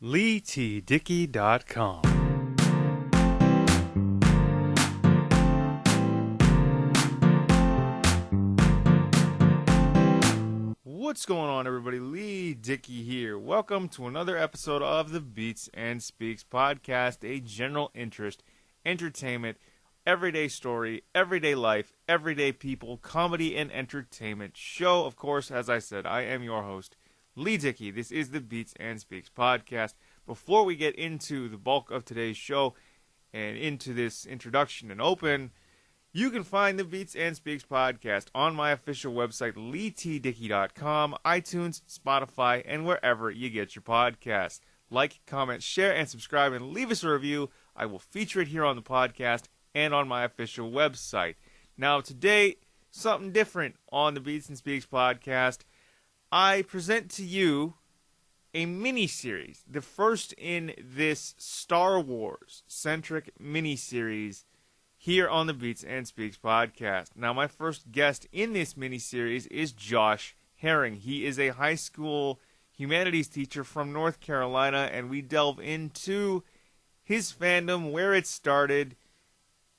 LeighTDickey.com. What's going on, everybody? Leigh Dickey here. Welcome to another episode of the Beats and Speaks podcast, a general interest, entertainment, everyday story, everyday life, everyday people, comedy, and entertainment show. Of course, as I said, I am your host, Leigh Dickey. This is the Beats and Speaks podcast. Before we get into the bulk of today's show and into this introduction and open, you can find the Beats and Speaks podcast on my official website, LeighTDickey.com, iTunes, Spotify, and wherever you get your podcasts. Like, comment, share, and subscribe, and leave us a review. I will feature it here on the podcast and on my official website. Now, today, something different on the Beats and Speaks podcast. I present to you a mini-series, the first in this Star Wars-centric mini-series here on the Beats and Speaks podcast. Now, my first guest in this mini-series is Josh Herring. He is a high school humanities teacher from North Carolina, and we delve into his fandom, where it started,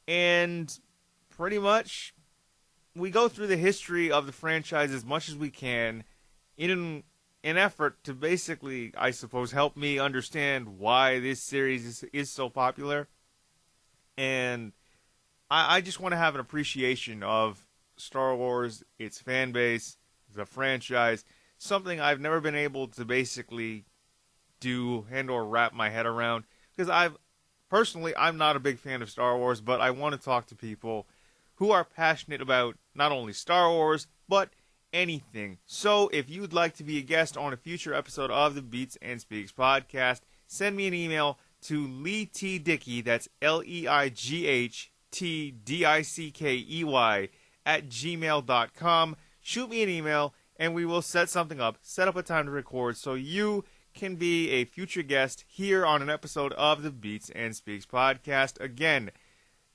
and pretty much we go through the history of the franchise as much as we can in an effort to basically, I suppose, help me understand why this series is so popular. And I just want to have an appreciation of Star Wars, its fan base, the franchise, something I've never been able to basically do and or wrap my head around. Because I'm not a big fan of Star Wars, but I want to talk to people who are passionate about not only Star Wars, but anything. So if you'd like to be a guest on a future episode of the Beats and Speaks podcast, send me an email to LeighTDickey, that's LeighTDickey @gmail.com. Shoot me an email and we will set something up, set up a time to record so you can be a future guest here on an episode of the Beats and Speaks podcast. Again,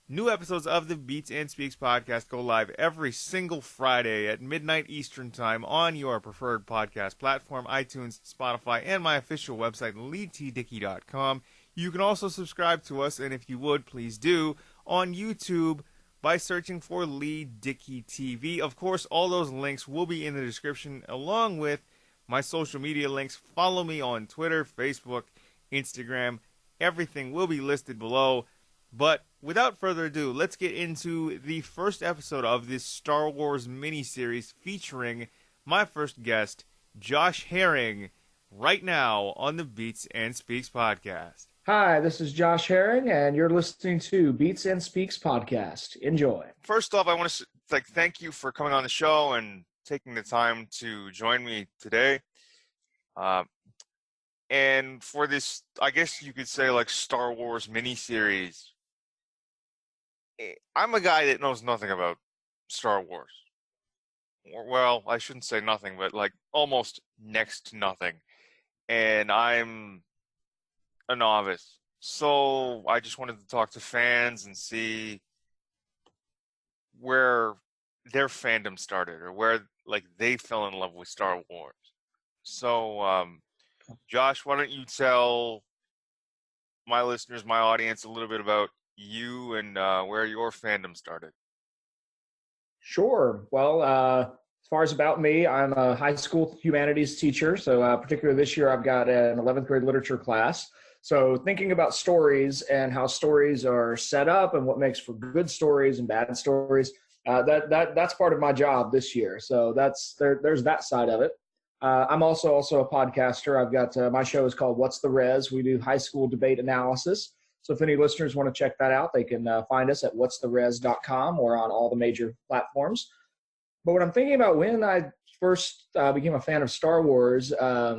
new episodes of the Beats and Speaks podcast go live every single Friday at midnight Eastern Time on your preferred podcast platform, iTunes, Spotify, and my official website, LeighTDickey.com. You can also subscribe to us, and if you would, please do, on YouTube by searching for Leigh Dickey TV. Of course, all those links will be in the description, along with my social media links. Follow me on Twitter, Facebook, Instagram. Everything will be listed below. But without further ado, let's get into the first episode of this Star Wars miniseries featuring my first guest, Josh Herring, right now on the Beats and Speaks podcast. Hi, this is Josh Herring, and you're listening to Beats and Speaks podcast. Enjoy. First off, I want to thank you for coming on the show and taking the time to join me today. And for this, I guess you could say, like, Star Wars miniseries, I'm a guy that knows nothing about Star Wars. Well, I shouldn't say nothing, but like almost next to nothing. And I'm a novice. So I just wanted to talk to fans and see where their fandom started or where like they fell in love with Star Wars. So, Josh, why don't you tell my listeners, my audience, a little bit about you and where your fandom started? Sure. Well, as far as about me, I'm a high school humanities teacher. So particularly this year, I've got an 11th grade literature class. So thinking about stories and how stories are set up and what makes for good stories and bad stories, that's part of my job this year. So there's that side of it. I'm also a podcaster. I've got my show is called What's the Res? We do high school debate analysis. So if any listeners want to check that out, they can find us at what'stherez.com or on all the major platforms. But what I'm thinking about when I first became a fan of Star Wars, I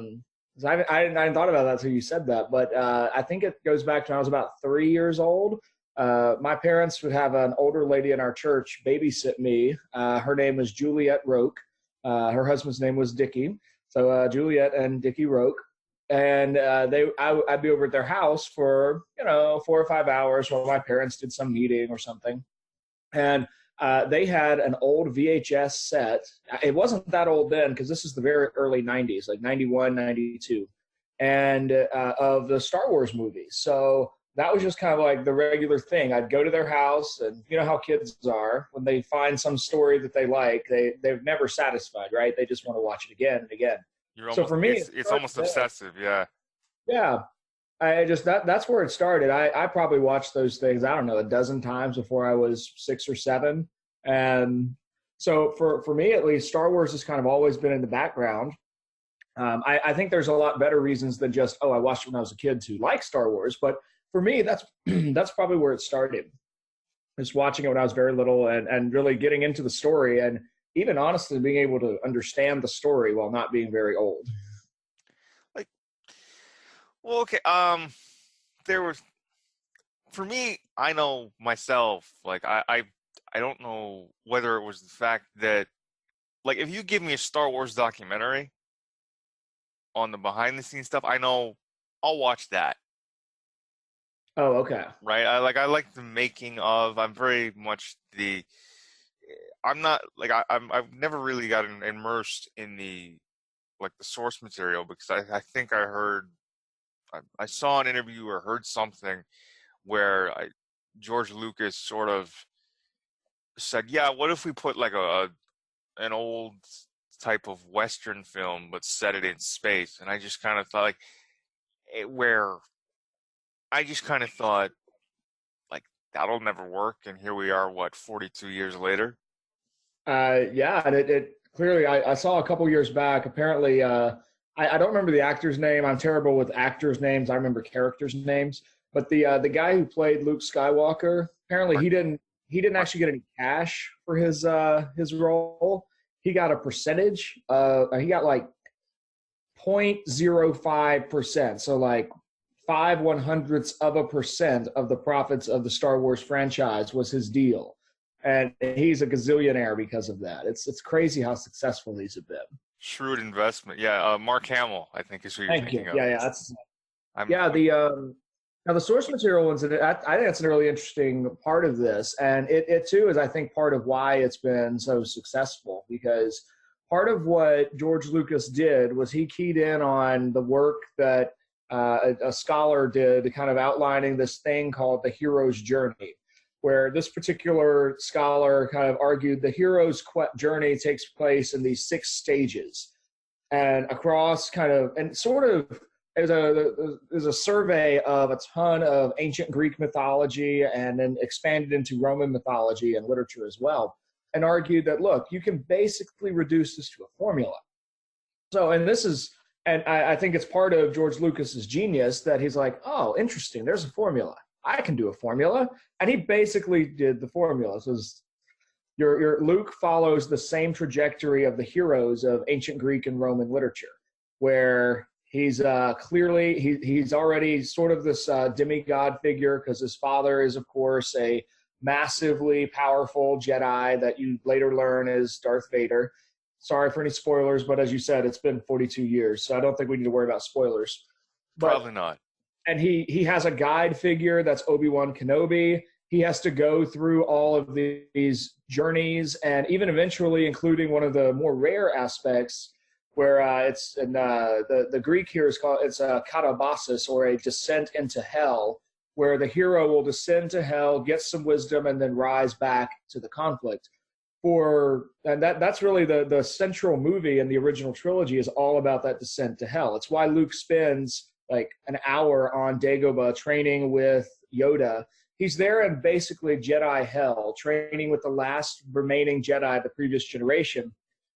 hadn't thought about that until you said that, but I think it goes back to when I was about 3 years old. My parents would have an older lady in our church babysit me. Her name was Juliet Roque. Her husband's name was Dickey. So Juliet and Dickey Roque. And I'd be over at their house for 4 or 5 hours while my parents did some meeting or something. And they had an old VHS set. It wasn't that old then because this is the very early 90s, like 91, 92. and of the Star Wars movies. So that was just kind of like the regular thing. I'd go to their house, and you know how kids are when they find some story that they like, they're never satisfied, right? They just want to watch it again and again. You're So almost for me, it's almost obsessive, yeah. yeah, I just that's where it started. I probably watched those things, I don't know, a dozen times before I was 6 or 7. And so for me at least, Star Wars has kind of always been in the background. I think there's a lot better reasons than just, oh, I watched it when I was a kid to like Star Wars. But for me, that's that's probably where it started. Just watching it when I was very little, and really getting into the story, and even honestly being able to understand the story while not being very old. Like, well, okay, there was, for me, I know myself, like, I don't know whether it was the fact that, like, if you give me a Star Wars documentary on the behind the scenes stuff, I know I'll watch that. Oh, okay. Right? I like the making of. I'm very much the. I'm not like I've never really gotten immersed in the like the source material, because I think I heard I saw an interview or heard something where George Lucas sort of said, yeah, what if we put like an old type of Western film but set it in space? And I just kind of thought like where I just kind of thought like that'll never work, and here we are, what, 42 years later. Yeah, and it clearly, I saw a couple years back. Apparently, I don't remember the actor's name. I'm terrible with actors' names. I remember characters' names. But the guy who played Luke Skywalker, apparently Mark, he didn't Mark, actually get any cash for his role. He got a percentage. He got like 0.05%. So like 0.05% of the profits of the Star Wars franchise was his deal. And he's a gazillionaire because of that. It's crazy how successful these have been. shrewd investment. Yeah, Mark Hamill, I think, is who you're Thank you. thinking of. Yeah, that's yeah. I'm Now the source material ones, I think that's a really interesting part of this, and it too is, I think, part of why it's been so successful, because part of what George Lucas did was he keyed in on the work that a scholar did, kind of outlining this thing called the hero's journey, where this particular scholar kind of argued the hero's journey takes place in these 6 stages, and across kind of, and sort of, there's a survey of a ton of ancient Greek mythology and then expanded into Roman mythology and literature as well, and argued that, look, you can basically reduce this to a formula. So, and this is, and I think it's part of George Lucas's genius that he's like, oh, interesting, there's a formula. I can do a formula. And he basically did the formula. So your Luke follows the same trajectory of the heroes of ancient Greek and Roman literature, where he's clearly, he's already sort of this demigod figure, because his father is, of course, a massively powerful Jedi that you later learn is Darth Vader. Sorry for any spoilers, but as you said, it's been 42 years, so I don't think we need to worry about spoilers. But, probably not. and he has a guide figure that's Obi-Wan Kenobi. He has to go through all of these journeys, and even eventually including one of the more rare aspects, where it's in the Greek here is called, it's a katabasis, or a descent into hell, where the hero will descend to hell, get some wisdom, and then rise back to the conflict. And that's really the central movie in the original trilogy, is all about that descent to hell. It's why Luke spends like an hour on Dagobah training with Yoda. He's there in basically Jedi hell, training with the last remaining Jedi of the previous generation.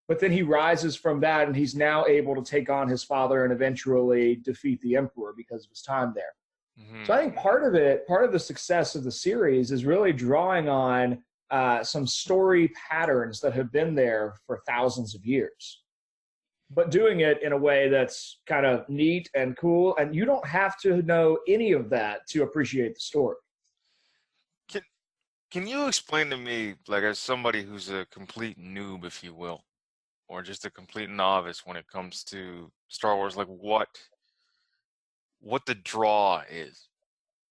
But then he rises from that, and he's now able to take on his father and eventually defeat the Emperor because of his time there. Mm-hmm. So I think part of the success of the series is really drawing on some story patterns that have been there for thousands of years, but doing it in a way that's kind of neat and cool. And you don't have to know any of that to appreciate the story. Can you explain to me, like, as somebody who's a complete noob, if you will, or just a complete novice when it comes to Star Wars, like what the draw is?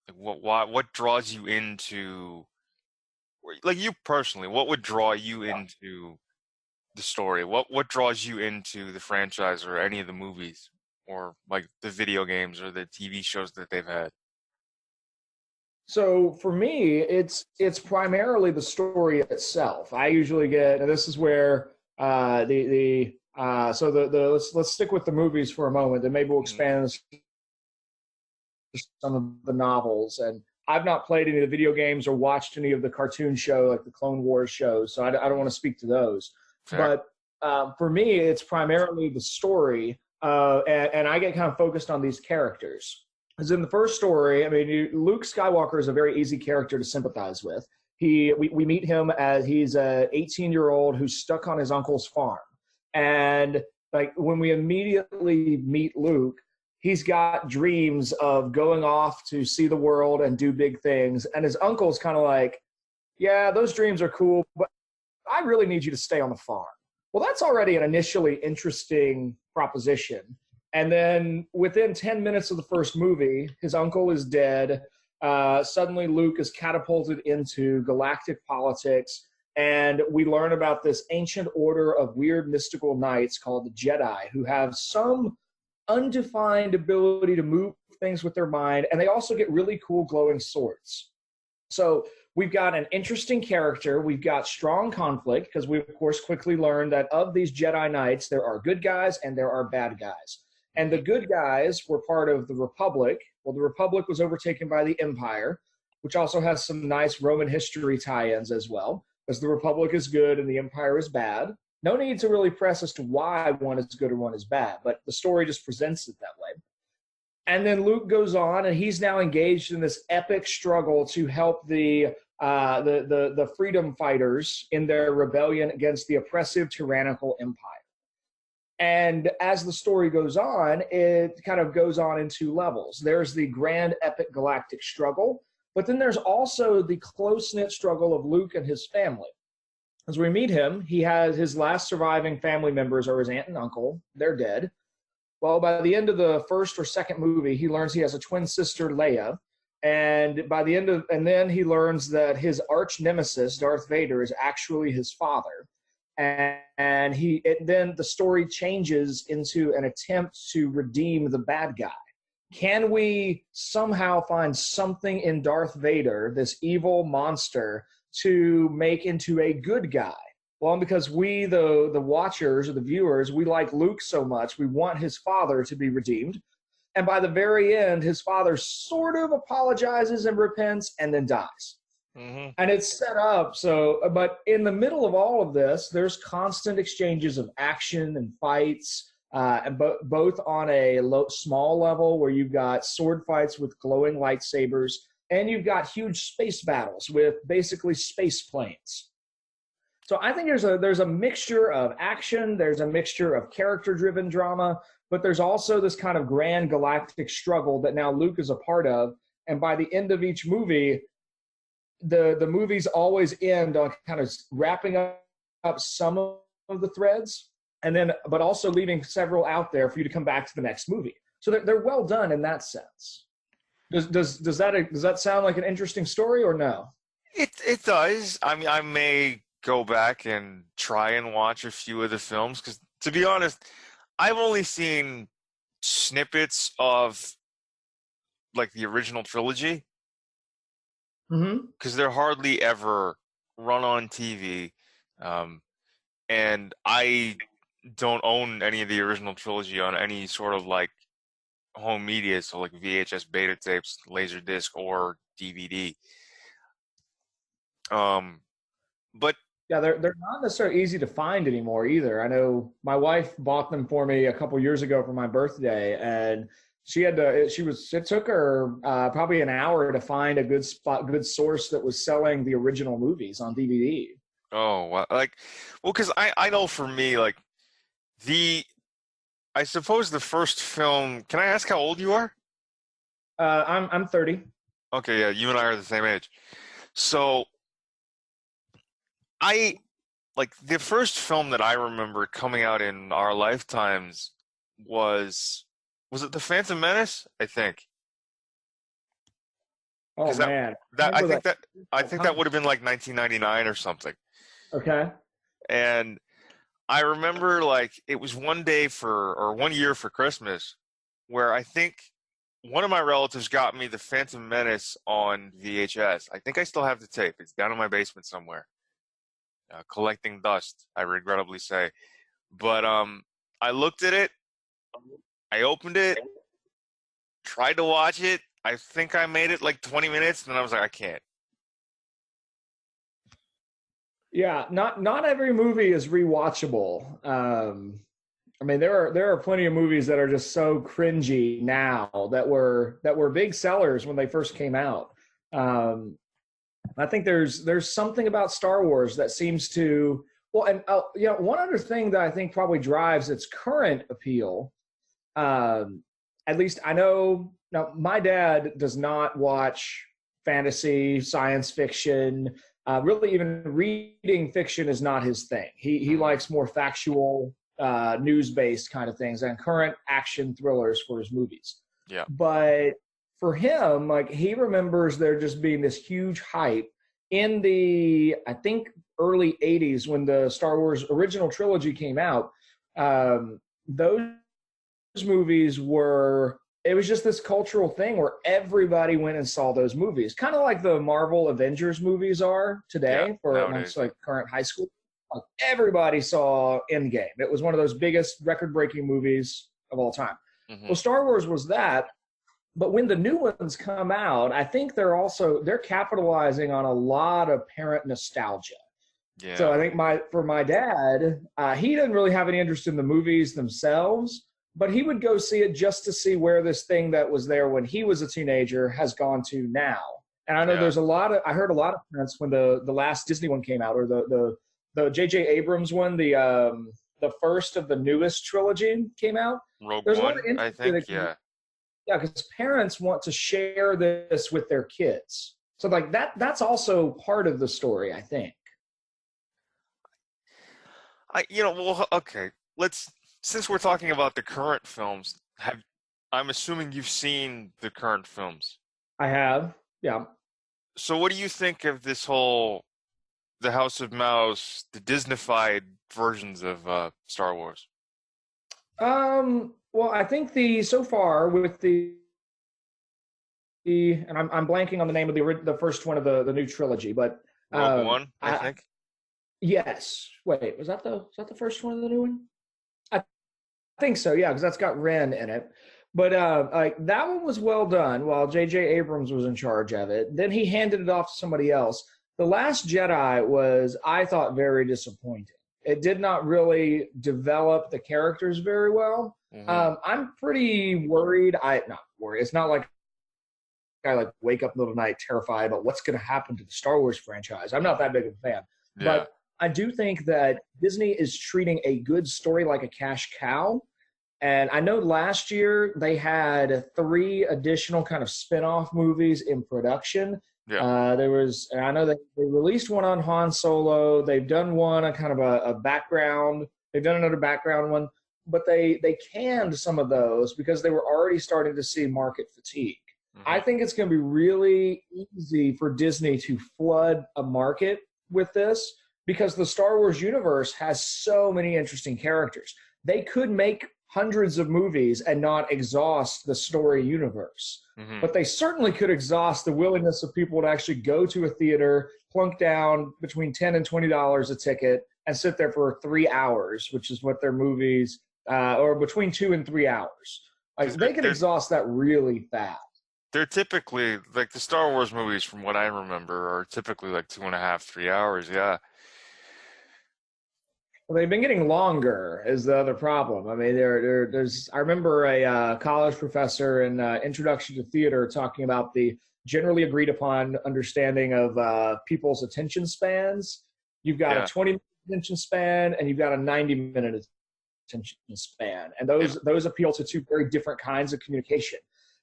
Like what draws you into, like, you personally, what would draw you into the story? What draws you into the franchise or any of the movies? or like the video games or the TV shows that they've had? So for me, it's primarily the story itself. I usually get, and this is where the so the let's stick with the movies for a moment, and maybe we'll expand some of the novels. And I've not played any of the video games or watched any of the cartoon show, like the Clone Wars shows, so I don't want to speak to those. Fair. But for me, it's primarily the story, and I get kind of focused on these characters. Because in the first story, I mean, Luke Skywalker is a very easy character to sympathize with. We meet him as he's a 18-year-old who's stuck on his uncle's farm. And like when we immediately meet Luke, he's got dreams of going off to see the world and do big things. And his uncle's kind of like, yeah, those dreams are cool, but I really need you to stay on the farm. Well, that's already an initially interesting proposition. And then within 10 minutes of the first movie, his uncle is dead. Suddenly Luke is catapulted into galactic politics. And we learn about this ancient order of weird mystical knights called the Jedi, who have some undefined ability to move things with their mind. And they also get really cool glowing swords. So we've got an interesting character. We've got strong conflict because we, of course, quickly learned that of these Jedi Knights, there are good guys and there are bad guys. And the good guys were part of the Republic. Well, the Republic was overtaken by the Empire, which also has some nice Roman history tie-ins as well, because the Republic is good and the Empire is bad. No need to really press as to why one is good or one is bad, but the story just presents it that way. And then Luke goes on, and he's now engaged in this epic struggle to help the freedom fighters in their rebellion against the oppressive, tyrannical Empire. And as the story goes on, it kind of goes on in two levels. There's the grand epic galactic struggle, but then there's also the close-knit struggle of Luke and his family. As we meet him, he has his last surviving family members are his aunt and uncle. They're dead. Well, by the end of the first or second movie, he learns he has a twin sister, Leia. And then he learns that his arch nemesis, Darth Vader, is actually his father. And then the story changes into an attempt to redeem the bad guy. Can we somehow find something in Darth Vader, this evil monster, to make into a good guy? Well, because we, the watchers or the viewers, we like Luke so much, we want his father to be redeemed. And by the very end, his father sort of apologizes and repents and then dies. Mm-hmm. And it's set up so, but in the middle of all of this, there's constant exchanges of action and fights, and both on a small level where you've got sword fights with glowing lightsabers, and you've got huge space battles with basically space planes. So I think there's a mixture of action, there's a mixture of character-driven drama, but there's also this kind of grand galactic struggle that now Luke is a part of. And by the end of each movie, the movies always end on kind of wrapping up some of the threads, and then but also leaving several out there for you to come back to the next movie. So they're well done in that sense. Does that sound like an interesting story or no? It does. I mean, I may go back and try and watch a few of the films because, to be honest, I've only seen snippets of like the original trilogy. Because they're hardly ever run on TV, and I don't own any of the original trilogy on any sort of like home media, so like VHS beta tapes, Laserdisc, or DVD. But yeah, they're not necessarily easy to find anymore either. I know my wife bought them for me a couple years ago for my birthday, and it took her probably an hour to find a good source that was selling the original movies on DVD. Oh, well, because I know for me, like I suppose the first film. Can I ask how old you are? I'm 30. Okay, yeah, you and I are the same age. So the first film that I remember coming out in our lifetimes was it The Phantom Menace? I think. Oh man, I think that would have been like 1999 or something. Okay. And I remember like it was one year for Christmas. where I think one of my relatives got me the Phantom Menace on VHS. I think I still have the tape. It's down in my basement somewhere, collecting dust, I regrettably say. But I looked at it, I opened it, tried to watch it. I think I made it like 20 minutes, and then I was like, I can't. Yeah, not every movie is rewatchable. I mean, there are plenty of movies that are just so cringy now that were big sellers when they first came out. Um, I think there's something about Star Wars that seems to well, and one other thing that I think probably drives its current appeal. Um, at least I know now my dad does not watch fantasy, science fiction. Really, even reading fiction is not his thing. He likes more factual, news based kind of things and current action thrillers for his movies. Yeah. But for him, like he remembers there just being this huge hype in the I think early '80s when the Star Wars original trilogy came out. Those movies were it was just this cultural thing where everybody went and saw those movies, kind of like the Marvel Avengers movies are today for amongst like current high school. Like, everybody saw Endgame. It was one of those biggest record-breaking movies of all time. Well, Star Wars was that, but when the new ones come out, I think they're capitalizing on a lot of parent nostalgia. Yeah. So I think for my dad, he didn't really have any interest in the movies themselves, but he would go see it just to see where this thing that was there when he was a teenager has gone to now. And I know there's I heard a lot of parents when the last Disney one came out, or the J.J. Abrams one, the first of the newest trilogy came out. Rogue There's One, I think, yeah. Yeah, because parents want to share this with their kids. So like that's also part of the story, I think. Okay. Since we're talking about the current films, I'm assuming you've seen the current films. I have, yeah. So what do you think of this whole the House of Mouse, the Disneyfied versions of Star Wars? Well, I think so far with and I'm blanking on the name of the first one of the new trilogy, but Rogue One, I think. Yes. Wait, was that the first one of the new one? I think so, yeah, because that's got Ren in it. But like that one was well done while J.J. Abrams was in charge of it. Then he handed it off to somebody else. The Last Jedi was, I thought, very disappointing. It did not really develop the characters very well. I'm pretty worried. Not worried. It's not like I like wake up in the middle of the night terrified about what's going to happen to the Star Wars franchise. I'm not that big of a fan. Yeah. But I do think that Disney is treating a good story like a cash cow. And I know last year they had 3 additional kind of spin-off movies in production. Yeah. And I know they released one on Han Solo. They've done one on kind of a background. They've done another background one. But they canned some of those because they were already starting to see market fatigue. I think it's going to be really easy for Disney to flood a market with this because the Star Wars universe has so many interesting characters. They could make hundreds of movies and not exhaust the story universe. But they certainly could exhaust the willingness of people to actually go to a theater, plunk down between $10 and $20 a ticket, and sit there for 3 hours, which is what their movies, or between 2 and 3 hours. Like they can exhaust that really fast. They're typically, like the Star Wars movies, from what I remember, are typically like 2.5, 3 hours, yeah. Well, they've been getting longer is the other problem. I mean, there's. I remember a college professor in Introduction to Theater talking about the generally agreed upon understanding of people's attention spans. You've got a 20-minute attention span, and you've got a 90-minute attention span, and those appeal to 2 very different kinds of communication.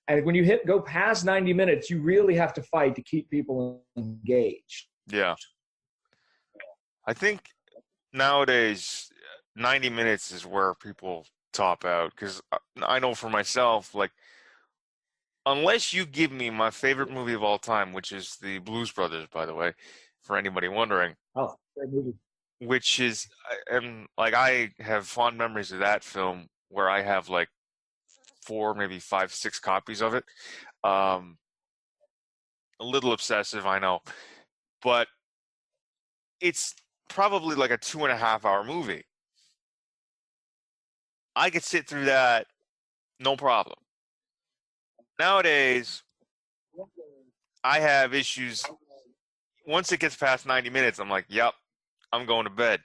And when you go past 90 minutes, you really have to fight to keep people engaged. Yeah. I think nowadays 90 minutes is where people top out because I know for myself, like, unless you give me my favorite movie of all time, which is the Blues Brothers, by the way, for anybody wondering. Oh, great movie. Which is, and like, I have fond memories of that film where I have like 4, maybe 5, 6 copies of it. A little obsessive, I know, but it's probably like a 2.5-hour movie. I could sit through that, no problem. Nowadays, I have issues. Once it gets past 90 minutes, I'm like, yep, I'm going to bed.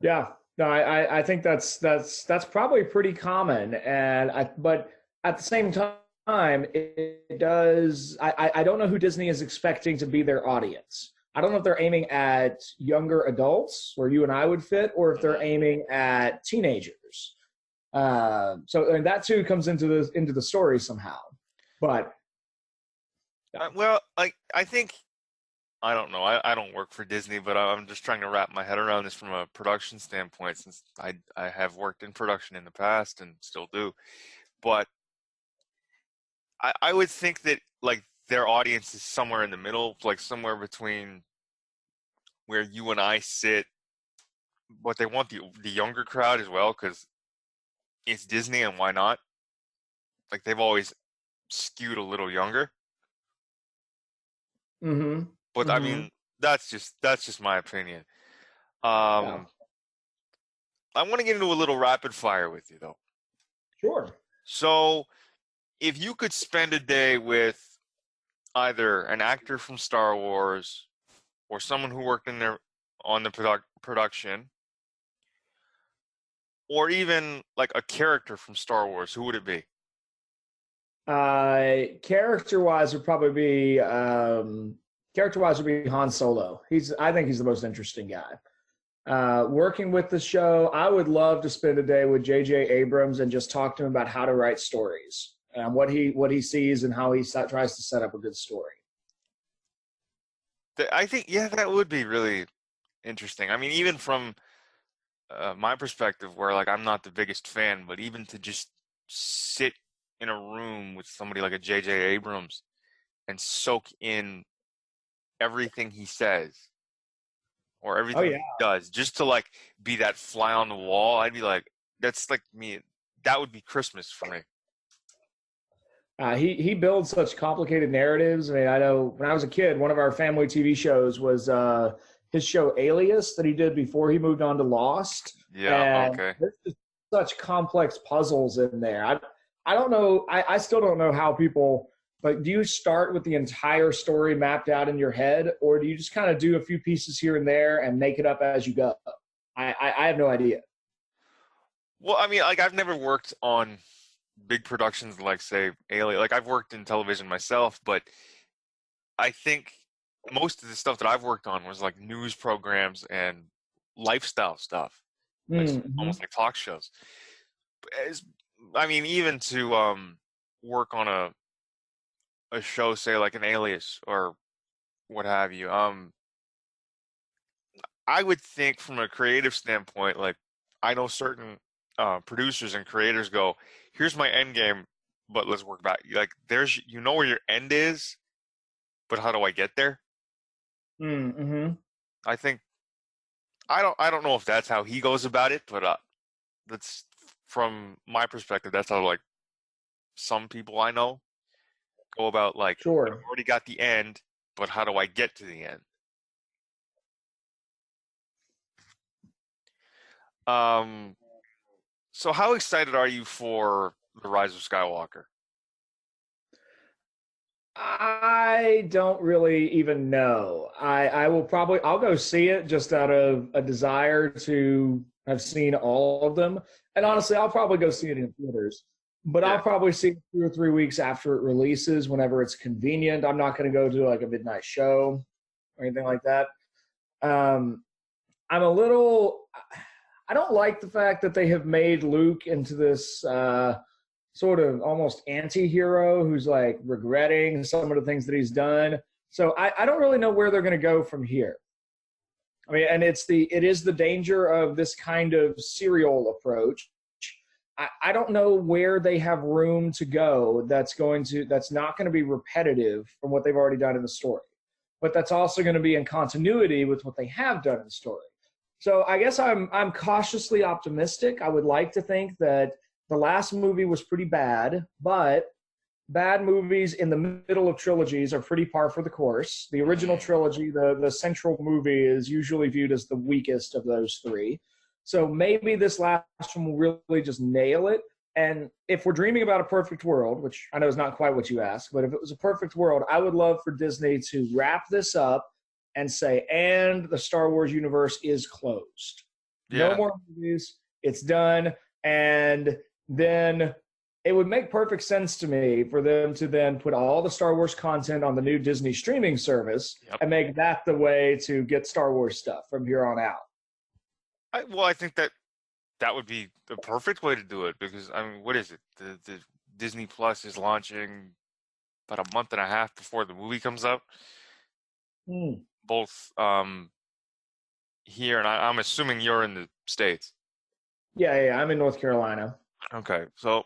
Yeah, no, I think that's probably pretty common, but at the same time, it does. I don't know who Disney is expecting to be their audience. I don't know if they're aiming at younger adults, where you and I would fit, or if they're aiming at teenagers. And that too comes into the story somehow. But well, I think. I don't know. I don't work for Disney, but I'm just trying to wrap my head around this from a production standpoint, since I have worked in production in the past and still do. But I would think that like their audience is somewhere in the middle, like somewhere between where you and I sit. But they want the younger crowd as well, because it's Disney, and why not? Like they've always skewed a little younger. mm-hmm. But I mean, that's just my opinion. I want to get into a little rapid fire with you, though. Sure. So, if you could spend a day with either an actor from Star Wars or someone who worked on the production, or even like a character from Star Wars, who would it be? Character-wise would probably be Han Solo. I think he's the most interesting guy. Working with the show, I would love to spend a day with J.J. Abrams and just talk to him about how to write stories and what he sees and how he tries to set up a good story. I think, yeah, that would be really interesting. I mean, even from my perspective, where like I'm not the biggest fan, but even to just sit in a room with somebody like a J.J. Abrams and soak in everything he says or everything he does, just to like be that fly on the wall, I'd be like, that's like me. That would be Christmas for me. He builds such complicated narratives. I mean, I know when I was a kid, one of our family TV shows was his show Alias that he did before he moved on to Lost. Yeah, and there's just such complex puzzles in there. I don't know. I still don't know how people. Like, do you start with the entire story mapped out in your head, or do you just kind of do a few pieces here and there and make it up as you go? I have no idea. Well, I mean, like I've never worked on big productions like, say, Alien. Like I've worked in television myself, but I think most of the stuff that I've worked on was like news programs and lifestyle stuff, like almost like talk shows. I mean, even to work on a show, say like an Alias or what have you. I would think from a creative standpoint, like I know certain producers and creators go, here's my end game, but let's work back. Like there's, you know, where your end is, but how do I get there? I think I don't know if that's how he goes about it, but that's from my perspective. That's how like some people I know go about. Like, I've already got the end, but how do I get to the end? So how excited are you for The Rise of Skywalker? I don't really even know. I'll go see it just out of a desire to have seen all of them. And honestly, I'll probably go see it in theaters. But I'll probably see it 2 or 3 weeks after it releases, whenever it's convenient. I'm not going to go to like a midnight show or anything like that. I don't like the fact that they have made Luke into this sort of almost anti-hero who's like regretting some of the things that he's done. So I don't really know where they're going to go from here. I mean, and it is the danger of this kind of serial approach. I don't know where they have room to go that's not going to be repetitive from what they've already done in the story. But that's also going to be in continuity with what they have done in the story. So I guess I'm cautiously optimistic. I would like to think that the last movie was pretty bad, but bad movies in the middle of trilogies are pretty par for the course. The original trilogy, the central movie, is usually viewed as the weakest of those three. So maybe this last one will really just nail it. And if we're dreaming about a perfect world, which I know is not quite what you asked, but if it was a perfect world, I would love for Disney to wrap this up and say, and the Star Wars universe is closed. Yeah. No more movies. It's done. And then it would make perfect sense to me for them to then put all the Star Wars content on the new Disney streaming service and make that the way to get Star Wars stuff from here on out. I think that would be the perfect way to do it, because, I mean, what is it? The Disney Plus is launching about a month and a half before the movie comes out. Both here, and I'm assuming you're in the States. Yeah, I'm in North Carolina. Okay, so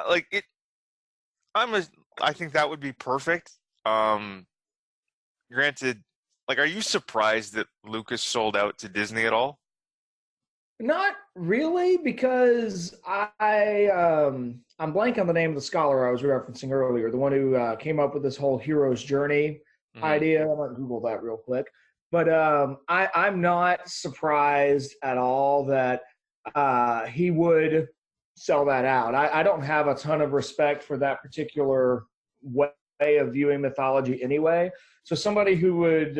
like it, I think that would be perfect. Granted, like, are you surprised that Lucas sold out to Disney at all? Not really, because I'm blank on the name of the scholar I was referencing earlier, the one who came up with this whole hero's journey idea. I'm gonna Google that real quick. But I'm not surprised at all that he would sell that out. I don't have a ton of respect for that particular way of viewing mythology anyway. So somebody who would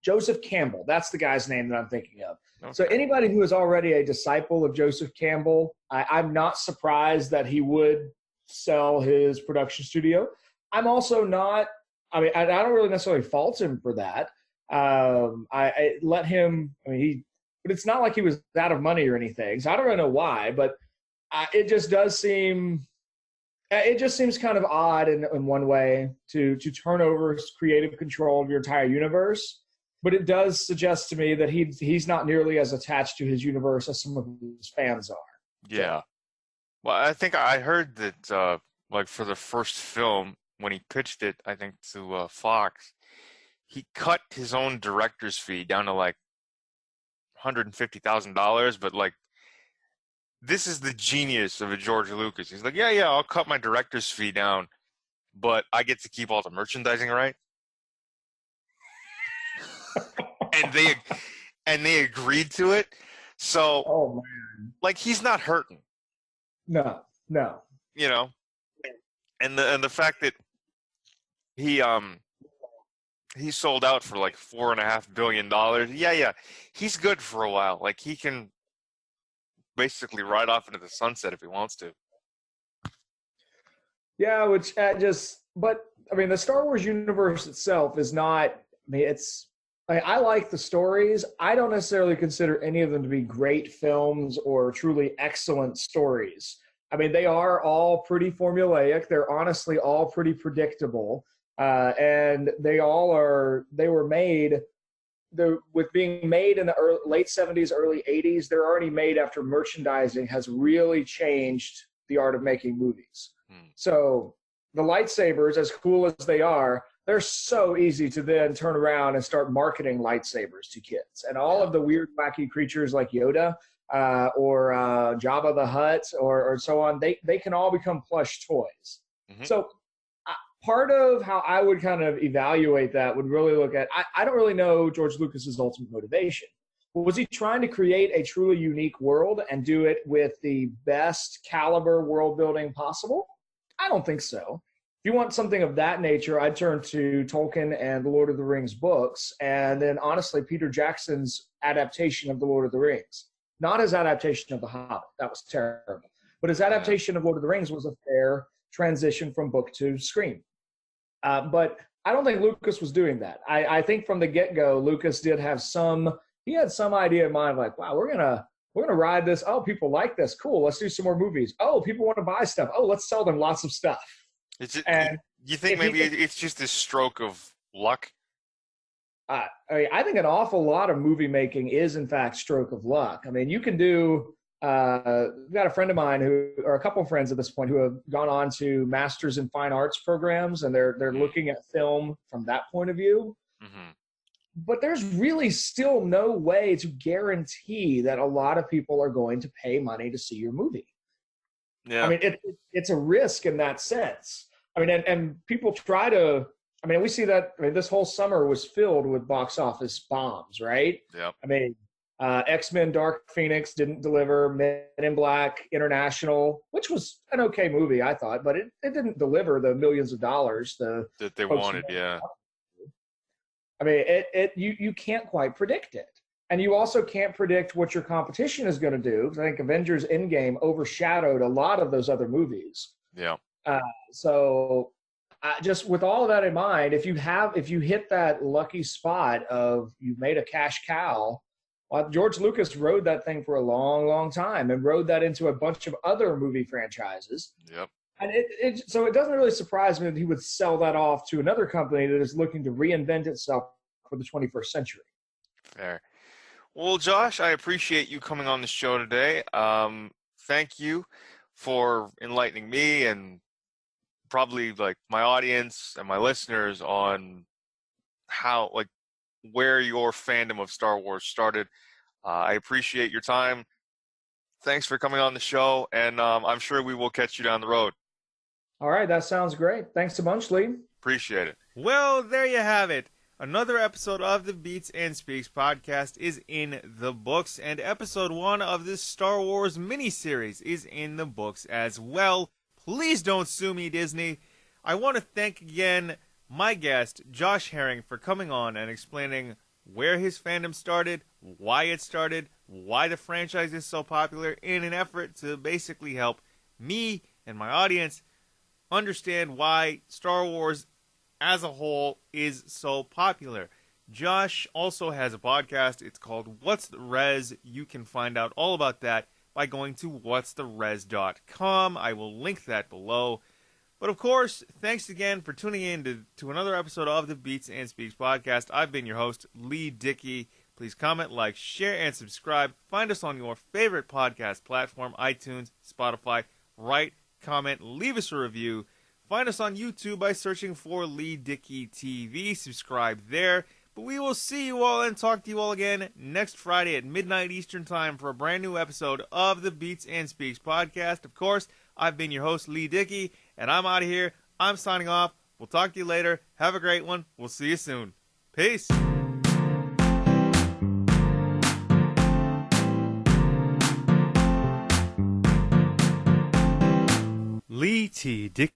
Joseph Campbell, that's the guy's name that I'm thinking of. Okay. So anybody who is already a disciple of Joseph Campbell, I'm not surprised that he would sell his production studio. I'm also not, I mean, I don't really necessarily fault him for that. I let him, I mean, but it's not like he was out of money or anything. So I don't really know why, but it just does seem, it just seems kind of odd in one way to turn over creative control of your entire universe. But it does suggest to me that he's not nearly as attached to his universe as some of his fans are. Yeah. Well, I think I heard that, like, for the first film, when he pitched it, I think, to Fox, he cut his own director's fee down to, like, $150,000. But, like, this is the genius of a George Lucas. He's like, yeah, I'll cut my director's fee down, but I get to keep all the merchandising, right? and they agreed to it. So, oh man, like, he's not hurting. No. You know, and the fact that he sold out for like $4.5 billion. Yeah, he's good for a while. Like, he can basically ride off into the sunset if he wants to. Yeah, which but I mean, the Star Wars universe itself is not. I mean, I like the stories. I don't necessarily consider any of them to be great films or truly excellent stories. I mean, they are all pretty formulaic. They're honestly all pretty predictable. And they were made, with being made in the late 70s, early 80s, they're already made after merchandising has really changed the art of making movies. So the lightsabers, as cool as they are, they're so easy to then turn around and start marketing lightsabers to kids. And all of the weird, wacky creatures like Yoda or Jabba the Hutt or so on, they can all become plush toys. So part of how I would kind of evaluate that would really look at, I don't really know George Lucas's ultimate motivation. Was he trying to create a truly unique world and do it with the best caliber world building possible? I don't think so. If you want something of that nature, I'd turn to Tolkien and the Lord of the Rings books, and then honestly, Peter Jackson's adaptation of the Lord of the Rings. Not his adaptation of The Hobbit. That was terrible. But his adaptation of Lord of the Rings was a fair transition from book to screen. But I don't think Lucas was doing that. I think from the get-go, Lucas did have he had some idea in mind, like, wow, we're gonna ride this. Oh, people like this. Cool. Let's do some more movies. Oh, people want to buy stuff. Oh, let's sell them lots of stuff. You think maybe it's just a stroke of luck? I think an awful lot of movie making is, in fact, stroke of luck. I mean, you can do. I've got a friend of mine or a couple of friends at this point, who have gone on to Masters in Fine Arts programs, and they're looking at film from that point of view. but there's really still no way to guarantee that a lot of people are going to pay money to see your movie. Yeah. I mean, it's a risk in that sense. I mean, and people try to, I mean, we see that, I mean, this whole summer was filled with box office bombs, right? Yep. I mean, X-Men Dark Phoenix didn't deliver, Men in Black International, which was an okay movie, I thought, but it didn't deliver the millions of dollars that they wanted, yeah. I mean, you can't quite predict it. And you also can't predict what your competition is going to do, because I think Avengers Endgame overshadowed a lot of those other movies. Yeah. So just with all of that in mind, if you hit that lucky spot of you've made a cash cow, well, George Lucas rode that thing for a long, long time and rode that into a bunch of other movie franchises. Yep. And so it doesn't really surprise me that he would sell that off to another company that is looking to reinvent itself for the 21st century. Fair. Well, Josh, I appreciate you coming on the show today. Thank you for enlightening me and probably like my audience and my listeners on how, like, where your fandom of Star Wars started. I appreciate your time. Thanks for coming on the show, and I'm sure we will catch you down the road. All right, that sounds great. Thanks a bunch, Leigh. Appreciate it. Well, there you have it. Another episode of the Beats and Speaks podcast is in the books, and episode 1 of this Star Wars miniseries is in the books as well. Please don't sue me, Disney. I want to thank again my guest, Josh Herring, for coming on and explaining where his fandom started, why the franchise is so popular, in an effort to basically help me and my audience understand why Star Wars as a whole is so popular. Josh also has a podcast. It's called What's the Res? You can find out all about that by going to whatsttheres.com. I will link that below. But of course, thanks again for tuning in to another episode of the Beats and Speaks podcast. I've been your host, Leigh Dickey. Please comment, like, share, and subscribe. Find us on your favorite podcast platform, iTunes, Spotify. Write, comment, leave us a review. Find us on YouTube by searching for Leigh Dickey TV. Subscribe there. But we will see you all and talk to you all again next Friday at midnight Eastern Time for a brand new episode of the Beats and Speaks podcast. Of course, I've been your host, Leigh Dickey, and I'm out of here. I'm signing off. We'll talk to you later. Have a great one. We'll see you soon. Peace. Leigh T. Dickey.